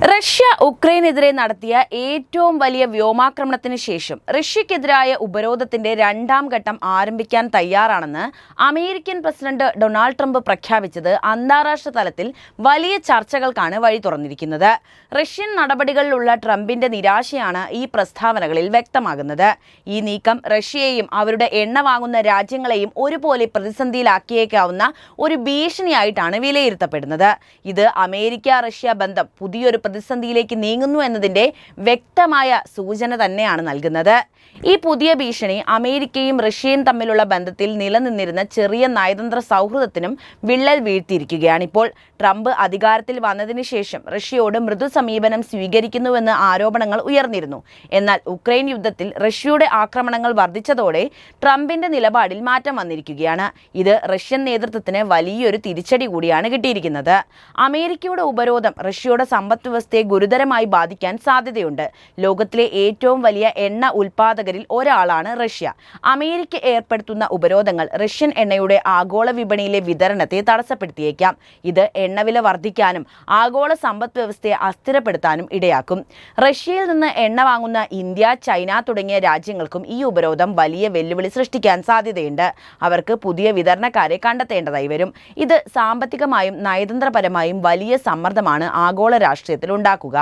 Russia ഉക്രൈനെതിരെ നടത്തിയ ഏറ്റവും വലിയ വ്യോമാക്രമണത്തിന് ശേഷം റഷ്യക്കെതിരായ ഉപരോധത്തിന്റെ രണ്ടാം ഘട്ടം ആരംഭിക്കാൻ തയ്യാറാണെന്ന് അമേരിക്കൻ പ്രസിഡന്റ് ഡൊണാൾഡ് ട്രംപ് പ്രഖ്യാപിച്ചത് അന്താരാഷ്ട്ര തലത്തിൽ വലിയ ചർച്ചകൾക്കാണ് വഴി തുറന്നിരിക്കുന്നത്. റഷ്യൻ നടപടികളിലുള്ള ട്രംപിന്റെ നിരാശയാണ് ഈ പ്രസ്താവനകളിൽ വ്യക്തമാകുന്നത്. ഈ നീക്കം റഷ്യയെയും അവരുടെ എണ്ണ വാങ്ങുന്ന രാജ്യങ്ങളെയും ഒരുപോലെ പ്രതിസന്ധിയിലാക്കിയേക്കാവുന്ന ഒരു ഭീഷണിയായിട്ടാണ് വിലയിരുത്തപ്പെടുന്നത്. ഇത് അമേരിക്ക റഷ്യ ബന്ധം പുതിയൊരു പ്രതിസന്ധിയിലേക്ക് നീങ്ങുന്നു എന്നതിന്റെ വ്യക്തമായ സൂചന തന്നെയാണ് നൽകുന്നത്. ഈ പുതിയ ഭീഷണി അമേരിക്കയും റഷ്യയും തമ്മിലുള്ള ബന്ധത്തിൽ നിലനിന്നിരുന്ന ചെറിയ നയതന്ത്ര സൗഹൃദത്തിനും വിള്ളൽ വീഴ്ത്തിയിരിക്കുകയാണിപ്പോൾ. ട്രംപ് അധികാരത്തിൽ വന്നതിന് ശേഷം റഷ്യയോട് മൃദു സമീപനം സ്വീകരിക്കുന്നുവെന്ന് ആരോപണങ്ങൾ ഉയർന്നിരുന്നു. എന്നാൽ ഉക്രൈൻ യുദ്ധത്തിൽ റഷ്യയുടെ ആക്രമണങ്ങൾ വർദ്ധിച്ചതോടെ ട്രംപിന്റെ നിലപാടിൽ മാറ്റം വന്നിരിക്കുകയാണ്. ഇത് റഷ്യൻ നേതൃത്വത്തിന് വലിയൊരു തിരിച്ചടി കൂടിയാണ് കിട്ടിയിരിക്കുന്നത്. അമേരിക്കയുടെ ഉപരോധം റഷ്യയുടെ സമ്പദ് വ്യവസ്ഥയെ ഗുരുതരമായി ബാധിക്കാൻ സാധ്യതയുണ്ട്. ലോകത്തിലെ ഏറ്റവും വലിയ എണ്ണ ഉൽപ്പാദകരിൽ ഒരാളാണ് റഷ്യ. അമേരിക്ക ഏർപ്പെടുത്തുന്ന ഉപരോധങ്ങൾ റഷ്യൻ എണ്ണയുടെ ആഗോള വിപണിയിലെ വിതരണത്തെ തടസ്സപ്പെടുത്തിയേക്കാം. ഇത് എണ്ണവില വർദ്ധിക്കാനും ആഗോള സമ്പദ് വ്യവസ്ഥയെ അസ്ഥിരപ്പെടുത്താനും ഇടയാക്കും. റഷ്യയിൽ നിന്ന് എണ്ണ വാങ്ങുന്ന ഇന്ത്യ, ചൈന തുടങ്ങിയ രാജ്യങ്ങൾക്കും ഈ ഉപരോധം വലിയ വെല്ലുവിളി സൃഷ്ടിക്കാൻ സാധ്യതയുണ്ട്. അവർക്ക് പുതിയ വിതരണക്കാരെ കണ്ടെത്തേണ്ടതായി വരും. ഇത് സാമ്പത്തികമായും നയതന്ത്രപരമായും വലിയ സമ്മർദ്ദമാണ് ആഗോള രാഷ്ട്രീയത്തിൽ ഉണ്ടാക്കുക.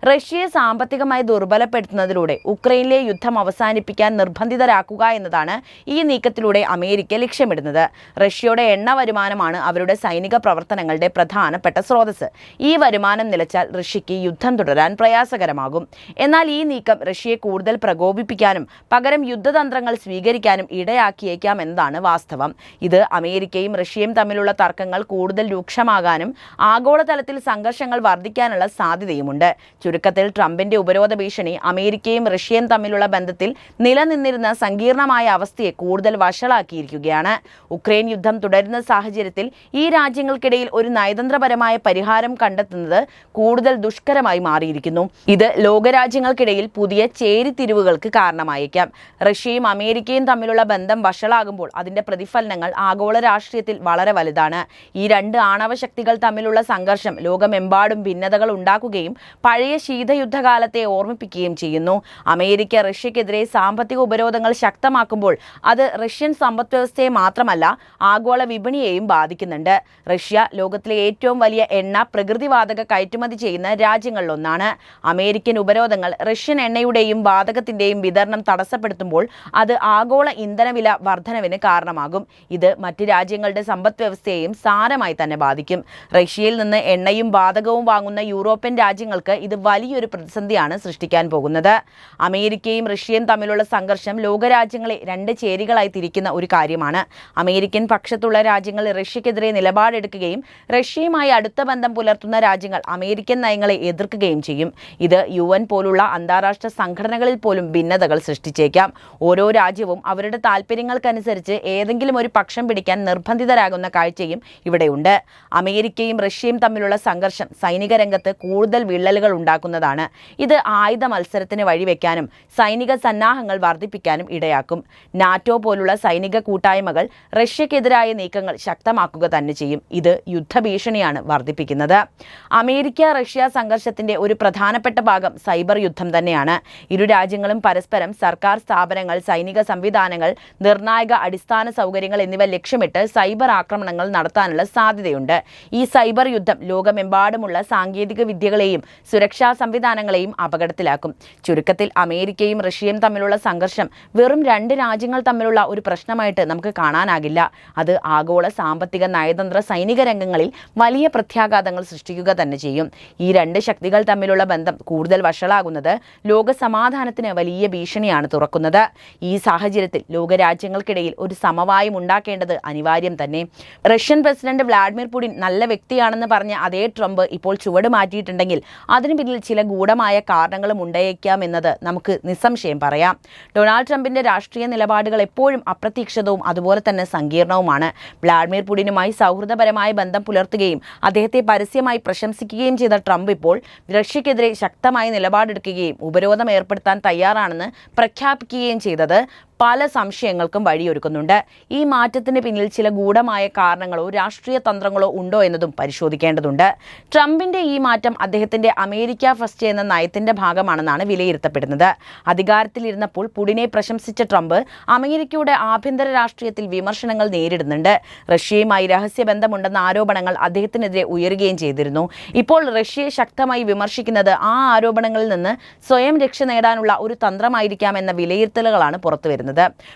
റഷ്യയെ സാമ്പത്തികമായി ദുർബലപ്പെടുത്തുന്നതിലൂടെ ഉക്രൈനിലെ യുദ്ധം അവസാനിപ്പിക്കാൻ നിർബന്ധിതരാക്കുക എന്നതാണ് ഈ നീക്കത്തിലൂടെ അമേരിക്ക ലക്ഷ്യമിടുന്നത്. റഷ്യയുടെ എണ്ണ വരുമാനമാണ് അവരുടെ സൈനിക പ്രവർത്തനങ്ങളുടെ പ്രധാനപ്പെട്ട സ്രോതസ്. ഈ വരുമാനം നിലച്ചാൽ റഷ്യയ്ക്ക് യുദ്ധം തുടരാൻ പ്രയാസകരമാകും. എന്നാൽ ഈ നീക്കം റഷ്യയെ കൂടുതൽ പ്രകോപിപ്പിക്കാനും പകരം യുദ്ധതന്ത്രങ്ങൾ സ്വീകരിക്കാനും ഇടയാക്കിയേക്കാം എന്നതാണ് വാസ്തവം. ഇത് അമേരിക്കയും റഷ്യയും തമ്മിലുള്ള തർക്കങ്ങൾ കൂടുതൽ രൂക്ഷമാകാനും ആഗോളതലത്തിൽ സംഘർഷങ്ങൾ വർദ്ധിക്കാനുള്ള സാധ്യതയുമുണ്ട്. ചുരുക്കത്തിൽ ട്രംപിന്റെ ഉപരോധ ഭീഷണി അമേരിക്കയും റഷ്യയും തമ്മിലുള്ള ബന്ധത്തിൽ നിലനിന്നിരുന്ന സങ്കീർണമായ അവസ്ഥയെ കൂടുതൽ വഷളാക്കിയിരിക്കുകയാണ്. ഉക്രൈൻ യുദ്ധം തുടരുന്ന സാഹചര്യത്തിൽ ഈ രാജ്യങ്ങൾക്കിടയിൽ ഒരു നയതന്ത്രപരമായ പരിഹാരം കണ്ടെത്തുന്നത് കൂടുതൽ ദുഷ്കരമായി മാറിയിരിക്കുന്നു. ഇത് ലോകരാജ്യങ്ങൾക്കിടയിൽ പുതിയ ചേരിതിരിവുകൾക്ക് കാരണമായേക്കാം. റഷ്യയും അമേരിക്കയും തമ്മിലുള്ള ബന്ധം വഷളാകുമ്പോൾ അതിന്റെ പ്രതിഫലനങ്ങൾ ആഗോള രാഷ്ട്രീയത്തിൽ വളരെ വലുതാണ്. ഈ രണ്ട് ആണവ ശക്തികൾ തമ്മിലുള്ള സംഘർഷം ലോകമെമ്പാടും ഭിന്നതകൾ ഉണ്ടാക്കുകയും പഴയ ശീതയുദ്ധകാലത്തെ ഓർമ്മിപ്പിക്കുകയും ചെയ്യുന്നു. അമേരിക്ക റഷ്യക്കെതിരെ സാമ്പത്തിക ഉപരോധങ്ങൾ ശക്തമാക്കുമ്പോൾ അത് റഷ്യൻ സമ്പദ് വ്യവസ്ഥയെ മാത്രമല്ല ആഗോള വിപണിയെയും ബാധിക്കുന്നുണ്ട്. റഷ്യ ലോകത്തിലെ ഏറ്റവും വലിയ എണ്ണ, പ്രകൃതിവാതക കയറ്റുമതി ചെയ്യുന്ന രാജ്യങ്ങളിലൊന്നാണ്. അമേരിക്കൻ ഉപരോധങ്ങൾ റഷ്യൻ എണ്ണയുടെയും വാതകത്തിന്റെയും വിതരണം തടസ്സപ്പെടുത്തുമ്പോൾ അത് ആഗോള ഇന്ധനവില വർധനവിന് കാരണമാകും. ഇത് മറ്റ് രാജ്യങ്ങളുടെ സമ്പദ് വ്യവസ്ഥയെയും സാരമായി തന്നെ ബാധിക്കും. റഷ്യയിൽ നിന്ന് എണ്ണയും വാതകവും വാങ്ങുന്ന യൂറോപ്യൻ രാജ്യങ്ങൾക്ക് ഇത് വലിയൊരു പ്രതിസന്ധിയാണ് സൃഷ്ടിക്കാൻ പോകുന്നത്. അമേരിക്കയും റഷ്യയും തമ്മിലുള്ള സംഘർഷം ലോകരാജ്യങ്ങളെ രണ്ട് ചേരികളായി തിരിക്കുന്ന ഒരു കാര്യമാണ്. അമേരിക്കൻ പക്ഷത്തുള്ള രാജ്യങ്ങൾ റഷ്യക്കെതിരെ നിലപാടെടുക്കുകയും റഷ്യയുമായി അടുത്ത ബന്ധം പുലർത്തുന്ന രാജ്യങ്ങൾ അമേരിക്കൻ നയങ്ങളെ എതിർക്കുകയും ചെയ്യും. ഇത് UN പോലുള്ള അന്താരാഷ്ട്ര സംഘടനകളിൽ പോലും ഭിന്നതകൾ സൃഷ്ടിച്ചേക്കാം. ഓരോ രാജ്യവും അവരുടെ താൽപ്പര്യങ്ങൾക്കനുസരിച്ച് ഏതെങ്കിലും ഒരു പക്ഷം പിടിക്കാൻ നിർബന്ധിതരാകുന്ന കാഴ്ചയും ഇവിടെയുണ്ട്. അമേരിക്കയും റഷ്യയും തമ്മിലുള്ള സംഘർഷം സൈനിക രംഗത്ത് കൂടുതൽ വിള്ളലുകൾ ഉണ്ടാക്കുന്നതാണ്. ഇത് ആയുധ മത്സരത്തിന് വഴിവെക്കാനും സൈനിക സന്നാഹങ്ങൾ വർദ്ധിപ്പിക്കാനും ഇടയാക്കും. നാറ്റോ പോലുള്ള സൈനിക കൂട്ടായ്മകൾ റഷ്യക്കെതിരായ നീക്കങ്ങൾ ശക്തമാക്കുക തന്നെ ചെയ്യും. ഇത് യുദ്ധഭീഷണിയാണ് വർദ്ധിപ്പിക്കുന്നത്. അമേരിക്ക റഷ്യ സംഘർഷത്തിന്റെ ഒരു പ്രധാനപ്പെട്ട ഭാഗം സൈബർ യുദ്ധം തന്നെയാണ്. ഇരു രാജ്യങ്ങളും പരസ്പരം സർക്കാർ സ്ഥാപനങ്ങൾ, സൈനിക സംവിധാനങ്ങൾ, നിർണായക അടിസ്ഥാന സൗകര്യങ്ങൾ എന്നിവ ലക്ഷ്യമിട്ട് സൈബർ ആക്രമണങ്ങൾ നടത്താനുള്ള സാധ്യതയുണ്ട്. ഈ സൈബർ യുദ്ധം ലോകമെമ്പാടുമുള്ള സാങ്കേതിക വിദ്യകളെയും സുരക്ഷാ സംവിധാനങ്ങളെയും അപകടത്തിലാക്കും. ചുരുക്കത്തിൽ അമേരിക്കയും റഷ്യയും തമ്മിലുള്ള സംഘർഷം വെറും രണ്ട് രാജ്യങ്ങൾ തമ്മിലുള്ള ഒരു പ്രശ്നമായിട്ട് നമുക്ക് കാണാനാകില്ല. അത് ആഗോള സാമ്പത്തിക, നയതന്ത്ര, സൈനിക രംഗങ്ങളിൽ വലിയ പ്രത്യാഘാതങ്ങൾ സൃഷ്ടിക്കുക തന്നെ ചെയ്യും. ഈ രണ്ട് ശക്തികൾ തമ്മിലുള്ള ബന്ധം കൂടുതൽ വഷളാകുന്നത് ലോക സമാധാനത്തിന് വലിയ ഭീഷണിയാണ് തുറക്കുന്നത്. ഈ സാഹചര്യത്തിൽ ലോകരാജ്യങ്ങൾക്കിടയിൽ ഒരു സമവായം ഉണ്ടാക്കേണ്ടത് അനിവാര്യം തന്നെ. റഷ്യൻ പ്രസിഡന്റ് വ്ളാഡിമിർ പുടിൻ നല്ല വ്യക്തിയാണെന്ന് പറഞ്ഞ അതേ ട്രംപ് ഇപ്പോൾ ചുവട് മാറ്റിയിട്ടുണ്ടെങ്കിൽ അതിന് പിന്നിൽ ചില ഗൂഢമായ കാരണങ്ങളും ഉണ്ടായേക്കാം എന്നത് നമുക്ക് നിസ്സംശയം പറയാം. ഡൊണാൾഡ് ട്രംപിന്റെ രാഷ്ട്രീയ നിലപാടുകൾ എപ്പോഴും അപ്രതീക്ഷിതവും അതുപോലെ തന്നെ സങ്കീർണവുമാണ്. വ്ളാഡിമിർ പുടിനുമായി സൗഹൃദപരമായ ബന്ധം പുലർത്തുകയും അദ്ദേഹത്തെ പരസ്യമായി പ്രശംസിക്കുകയും ചെയ്ത ട്രംപ് ഇപ്പോൾ റഷ്യക്കെതിരെ ശക്തമായ നിലപാടെടുക്കുകയും ഉപരോധം ഏർപ്പെടുത്താൻ തയ്യാറാണെന്ന് പ്രഖ്യാപിക്കുകയും ചെയ്തത് പല സംശയങ്ങൾക്കും വഴിയൊരുക്കുന്നുണ്ട്. ഈ മാറ്റത്തിന് പിന്നിൽ ചില ഗൂഢമായ കാരണങ്ങളോ രാഷ്ട്രീയ തന്ത്രങ്ങളോ ഉണ്ടോ എന്നതും പരിശോധിക്കേണ്ടതുണ്ട്. ട്രംപിന്റെ ഈ മാറ്റം അദ്ദേഹത്തിന്റെ അമേരിക്ക ഫസ്റ്റ് എന്ന നയത്തിന്റെ ഭാഗമാണെന്നാണ് വിലയിരുത്തപ്പെടുന്നത്. അധികാരത്തിലിരുന്നപ്പോൾ പുടിനെ പ്രശംസിച്ച ട്രംപ് അമേരിക്കയുടെ ആഭ്യന്തര രാഷ്ട്രീയത്തിൽ വിമർശനങ്ങൾ നേരിടുന്നുണ്ട്. റഷ്യയുമായി രഹസ്യബന്ധമുണ്ടെന്ന ആരോപണങ്ങൾ അദ്ദേഹത്തിനെതിരെ ഉയരുകയും ചെയ്തിരുന്നു. ഇപ്പോൾ റഷ്യയെ ശക്തമായി വിമർശിക്കുന്നത് ആ ആരോപണങ്ങളിൽ നിന്ന് സ്വയം രക്ഷ നേടാനുള്ള ഒരു തന്ത്രമായിരിക്കാമെന്ന വിലയിരുത്തലുകളാണ് പുറത്തുവരുന്നത്.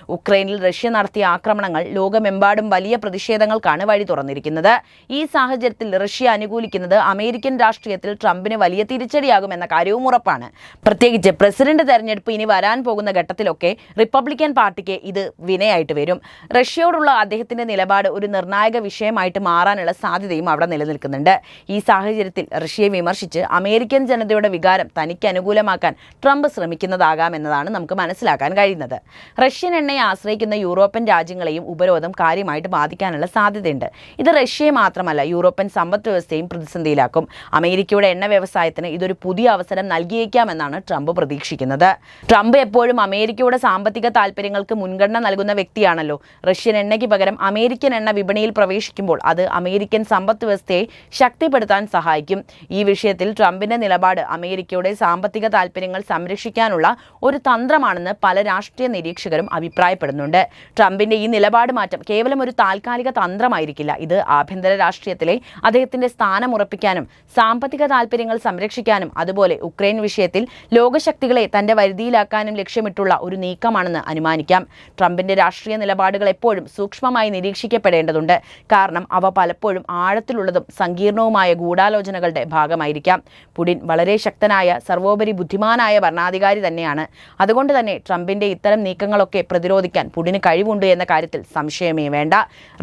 ഉക്രൈനിൽ റഷ്യ നടത്തിയ ആക്രമണങ്ങൾ ലോകമെമ്പാടും വലിയ പ്രതിഷേധങ്ങൾക്കാണ് വഴി തുറന്നിരിക്കുന്നത്. ഈ സാഹചര്യത്തിൽ റഷ്യ അനുകൂലിക്കുന്നത് അമേരിക്കൻ രാഷ്ട്രീയത്തിൽ ട്രംപിന് വലിയ തിരിച്ചടിയാകുമെന്ന കാര്യവും ഉറപ്പാണ്. പ്രത്യേകിച്ച് പ്രസിഡന്റ് തെരഞ്ഞെടുപ്പ് ഇനി വരാൻ പോകുന്ന ഘട്ടത്തിലൊക്കെ റിപ്പബ്ലിക്കൻ പാർട്ടിക്ക് ഇത് വിനയായിട്ട് വരും. റഷ്യയോടുള്ള അദ്ദേഹത്തിന്റെ നിലപാട് ഒരു നിർണായക വിഷയമായിട്ട് മാറാനുള്ള സാധ്യതയും അവിടെ നിലനിൽക്കുന്നുണ്ട്. ഈ സാഹചര്യത്തിൽ റഷ്യയെ വിമർശിച്ച് അമേരിക്കൻ ജനതയുടെ വികാരം തനിക്ക് അനുകൂലമാക്കാൻ ട്രംപ് ശ്രമിക്കുന്നതാകാമെന്നതാണ് നമുക്ക് മനസ്സിലാക്കാൻ കഴിയുന്നത്. റഷ്യൻ എണ്ണയെ ആശ്രയിക്കുന്ന യൂറോപ്യൻ രാജ്യങ്ങളെയും ഉപരോധം കാര്യമായിട്ട് ബാധിക്കാനുള്ള സാധ്യതയുണ്ട്. ഇത് റഷ്യയെ മാത്രമല്ല യൂറോപ്യൻ സമ്പദ് വ്യവസ്ഥയും പ്രതിസന്ധിയിലാക്കും. അമേരിക്കയുടെ എണ്ണ വ്യവസായത്തിന് ഇതൊരു പുതിയ അവസരം നൽകിയേക്കാമെന്നാണ് ട്രംപ് പ്രതീക്ഷിക്കുന്നത്. ട്രംപ് എപ്പോഴും അമേരിക്കയുടെ സാമ്പത്തിക താൽപ്പര്യങ്ങൾക്ക് മുൻഗണന നൽകുന്ന വ്യക്തിയാണല്ലോ. റഷ്യൻ എണ്ണയ്ക്ക് പകരം അമേരിക്കൻ എണ്ണ വിപണിയിൽ പ്രവേശിക്കുമ്പോൾ അത് അമേരിക്കൻ സമ്പദ് വ്യവസ്ഥയെ ശക്തിപ്പെടുത്താൻ സഹായിക്കും. ഈ വിഷയത്തിൽ ട്രംപിന്റെ നിലപാട് അമേരിക്കയുടെ സാമ്പത്തിക താൽപ്പര്യങ്ങൾ സംരക്ഷിക്കാനുള്ള ഒരു തന്ത്രമാണെന്ന് പല രാഷ്ട്രീയ നിരീക്ഷകരും അഭിപ്രായപ്പെടുന്നുണ്ട്. ട്രംപിന്റെ ഈ നിലപാട് മാറ്റം കേവലം ഒരു താൽക്കാലിക തന്ത്രമായിരിക്കില്ല. ഇത് ആഭ്യന്തര രാഷ്ട്രീയത്തിലെ അദ്ദേഹത്തിന്റെ സ്ഥാനം ഉറപ്പിക്കാനും സാമ്പത്തിക താൽപ്പര്യങ്ങൾ സംരക്ഷിക്കാനും അതുപോലെ ഉക്രൈൻ വിഷയത്തിൽ ലോകശക്തികളെ തന്റെ വരുതിയിലാക്കാനും ലക്ഷ്യമിട്ടുള്ള ഒരു നീക്കമാണെന്ന് അനുമാനിക്കാം. ട്രംപിന്റെ രാഷ്ട്രീയ നിലപാടുകൾ എപ്പോഴും സൂക്ഷ്മമായി നിരീക്ഷിക്കപ്പെടേണ്ടതുണ്ട്. കാരണം അവ പലപ്പോഴും ആഴത്തിലുള്ളതും സങ്കീർണവുമായ ഗൂഢാലോചനകളുടെ ഭാഗമായിരിക്കാം. പുടിൻ വളരെ ശക്തനായ സർവോപരി ബുദ്ധിമാനായ ഭരണാധികാരി തന്നെയാണ്. അതുകൊണ്ട് തന്നെ ട്രംപിന്റെ ഇത്തരം നീക്കങ്ങളൊക്കെ പ്രതിരോധിക്കാൻ പുടിന് കഴിവുണ്ട് എന്ന കാര്യത്തിൽ സംശയമേ വേണ്ട.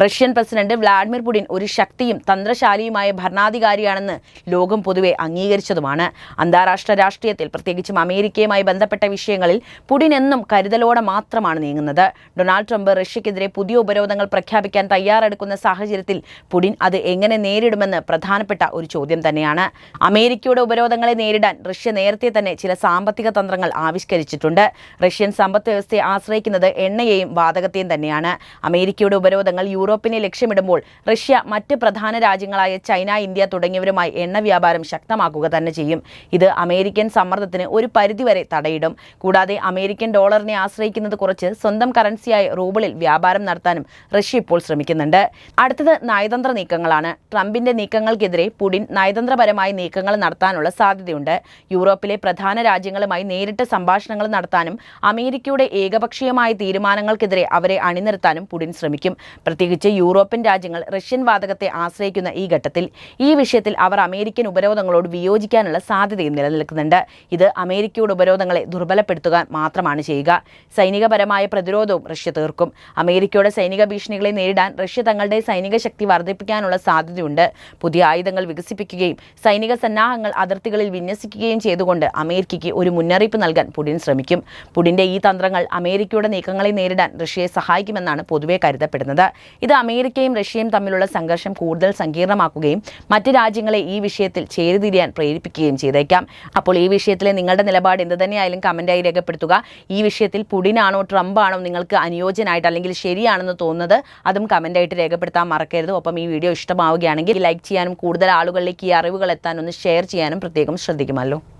റഷ്യൻ പ്രസിഡന്റ് വ്ളാഡിമിർ പുടിൻ ഒരു ശക്തിയും തന്ത്രശാലിയുമായ ഭരണാധികാരിയാണെന്ന് ലോകം പൊതുവെ അംഗീകരിച്ചതുമാണ്. അന്താരാഷ്ട്ര രാഷ്ട്രീയത്തിൽ പ്രത്യേകിച്ചും അമേരിക്കയുമായി ബന്ധപ്പെട്ട വിഷയങ്ങളിൽ പുടിൻ എന്നും കരുതലോടെ മാത്രമാണ് നീങ്ങുന്നത്. ഡൊണാൾഡ് ട്രംപ് റഷ്യക്കെതിരെ പുതിയ ഉപരോധങ്ങൾ പ്രഖ്യാപിക്കാൻ തയ്യാറെടുക്കുന്ന സാഹചര്യത്തിൽ പുടിൻ അത് എങ്ങനെ നേരിടുമെന്ന് പ്രധാനപ്പെട്ട ഒരു ചോദ്യം തന്നെയാണ്. അമേരിക്കയുടെ ഉപരോധങ്ങളെ നേരിടാൻ റഷ്യ നേരത്തെ തന്നെ ചില സാമ്പത്തിക തന്ത്രങ്ങൾ ആവിഷ്കരിച്ചിട്ടുണ്ട്. റഷ്യൻ സമ്പദ് വ്യവസ്ഥയെ ആശ്രയിക്കുന്നത് എണ്ണയെയും വാതകത്തെയും തന്നെയാണ്. അമേരിക്കയുടെ ഉപരോധങ്ങൾ യൂറോപ്പിനെ ലക്ഷ്യമിടുമ്പോൾ റഷ്യ മറ്റ് പ്രധാന രാജ്യങ്ങളായ ചൈന, ഇന്ത്യ തുടങ്ങിയവരുമായി എണ്ണ വ്യാപാരം ശക്തമാക്കുക തന്നെ ചെയ്യും. ഇത് അമേരിക്കൻ സമ്മർദ്ദത്തിന് ഒരു പരിധിവരെ തടയിടും. കൂടാതെ അമേരിക്കൻ ഡോളറിനെ ആശ്രയിക്കുന്നത് കുറച്ച് സ്വന്തം കറൻസിയായ റൂബിളിൽ വ്യാപാരം നടത്താനും റഷ്യ ഇപ്പോൾ ശ്രമിക്കുന്നുണ്ട്. അടുത്തത് നയതന്ത്ര നീക്കങ്ങളാണ്. ട്രംപിന്റെ നീക്കങ്ങൾക്കെതിരെ പുടിൻ നയതന്ത്രപരമായ നീക്കങ്ങൾ നടത്താനുള്ള സാധ്യതയുണ്ട്. യൂറോപ്പിലെ പ്രധാന രാജ്യങ്ങളുമായി നേരിട്ട് സംഭാഷണങ്ങൾ നടത്താനും അമേരിക്കയുടെ ഏകപക്ഷീയമായ തീരുമാനങ്ങൾക്കെതിരെ അവരെ അണിനിരത്താനും പുടിൻ ശ്രമിക്കും. പ്രത്യേകിച്ച് യൂറോപ്യൻ രാജ്യങ്ങൾ റഷ്യൻ വാതകത്തെ ആശ്രയിക്കുന്ന ഈ ഘട്ടത്തിൽ ഈ വിഷയത്തിൽ അവർ അമേരിക്കൻ ഉപരോധങ്ങളോട് വിയോജിക്കാനുള്ള സാധ്യതയും നിലനിൽക്കുന്നുണ്ട്. ഇത് അമേരിക്കയുടെ ഉപരോധങ്ങളെ ദുർബലപ്പെടുത്തുക മാത്രമാണ് ചെയ്യുക. സൈനികപരമായ പ്രതിരോധവും റഷ്യ തീർക്കും. അമേരിക്കയുടെ സൈനിക ഭീഷണികളെ നേരിടാൻ റഷ്യ തങ്ങളുടെ സൈനിക ശക്തി വർദ്ധിപ്പിക്കാനുള്ള സാധ്യതയുണ്ട്. പുതിയ ആയുധങ്ങൾ വികസിപ്പിക്കുകയും സൈനിക സന്നാഹങ്ങൾ അതിർത്തികളിൽ വിന്യസിക്കുകയും ചെയ്തുകൊണ്ട് അമേരിക്കയ്ക്ക് ഒരു മുന്നറിയിപ്പ് നൽകാൻ പുടിൻ ശ്രമിക്കും. പുടിന്റെ ഈ തന്ത്രങ്ങൾ അമേരിക്കയുടെ നീക്കങ്ങളെ നേരിടാൻ റഷ്യയെ സഹായിക്കുമെന്നാണ് പൊതുവെ കരുതപ്പെടുന്നത്. ഇത് അമേരിക്കയും റഷ്യയും തമ്മിലുള്ള സംഘർഷം കൂടുതൽ സങ്കീർണമാക്കുകയും മറ്റ് രാജ്യങ്ങളെ ഈ വിഷയത്തിൽ ചേരിതിരിയാൻ പ്രേരിപ്പിക്കുകയും ചെയ്തേക്കാം. അപ്പോൾ ഈ വിഷയത്തിലെ നിങ്ങളുടെ നിലപാട് എന്ത് തന്നെയായാലും കമന്റായി രേഖപ്പെടുത്തുക. ഈ വിഷയത്തിൽ പുടിനാണോ ട്രംപാണോ നിങ്ങൾക്ക് അനുയോജ്യനായിട്ട് അല്ലെങ്കിൽ ശരിയാണെന്ന് തോന്നുന്നത് അതും കമന്റായിട്ട് രേഖപ്പെടുത്താൻ മറക്കരുത്. ഒപ്പം ഈ വീഡിയോ ഇഷ്ടമാവുകയാണെങ്കിൽ ലൈക്ക് ചെയ്യാനും കൂടുതൽ ആളുകളിലേക്ക് ഈ അറിവുകൾ എത്താൻ ഒന്ന് ഷെയർ ചെയ്യാനും പ്രത്യേകം ശ്രദ്ധിക്കുമല്ലോ.